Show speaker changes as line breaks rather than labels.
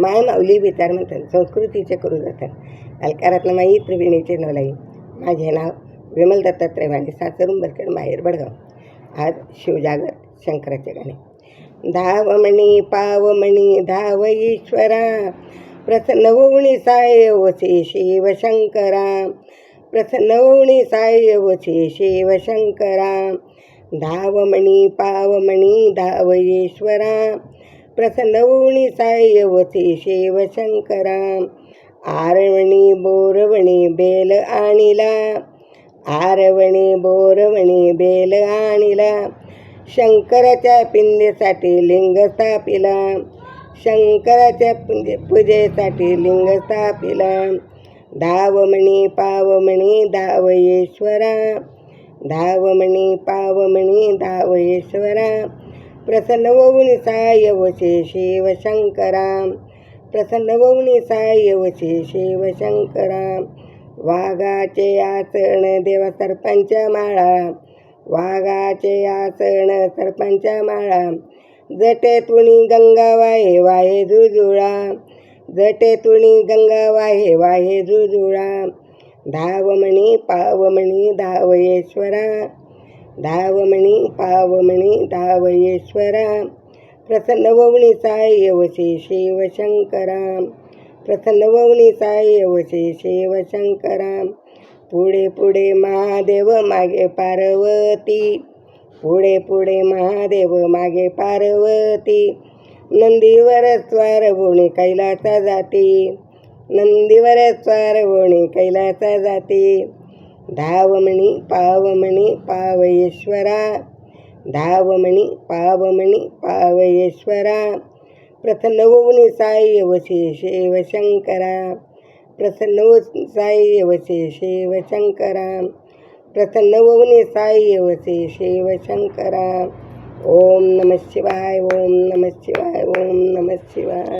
माय माऊली विचार म्हणतात संस्कृतीचे करू जातात अलकारातलं माई त्रिवेणीचे नवलाई. माझे नाव विमल दत्तात्रय भांडे, सासर उंबरखेड, माहेर बडगाव. आज शिवजागर शंकराचे गाणे. धावमणी पावमणी धाव ईश्वरा, प्रसन्न होऊनी साय वसे शिवशंकरा. प्रसन्न होऊनी साय वसे शिवशंकरा. धावमणी पावमणी धाव ईश्वरा, प्रसन्न होऊनी साय वसे शिवशंकरा. आरवणी बोरवणी बेल आणिला, आरवणी बोरवणी बेल आणिला. शंकराच्या पिंडेसाठी लिंग स्थापिला, शंकराच्या पूजेसाठी लिंग स्थापिला. धावमणी पावमणी धाव ईश्वरा, धावमणी पावमणी धाव ईश्वरा. प्रसन्न होऊनी साय वसे शिवशंकरा, प्रसन्न होऊनी साय वसे शिवशंकरा. वाघाचे आसन देवा सर्पांच्या माळा, वाघाचे आसन सर्पांच्या माळा. जटेतुणी गंगा वाहे वाहे जुजुळा, जटेतुणी गंगा वाहे वाहे जुजुळा. धावमणी पावमणी धाव ईश्वरा, धावमणी पावमणी धाव ईश्वरा. प्रसन्न होऊनी साय वसे शिवशंकरा, प्रसन्न होऊनी साय वसे शिवशंकरा. पुढे पुढे महादेव मागे पार्वती, पुढे पुढे महादेव मागे पार्वती. नंदीवर स्वार होणे कैलासा जाती, नंदीवर स्वार होणे कैलासा जाती. धावमणी पावमणी पाव ईश्वरा, धावमणी पावमणी पाव ईश्वरा. प्रसन्न होऊनी साय वसे शिवशंकरा, प्रसन्न होऊनी साय वसे शिवशंकरा. प्रसन्न होऊनी साय वसे शिवशंकरा. ओम नमः शिवाय, ओम नमः शिवाय, ओम नमः शिवाय.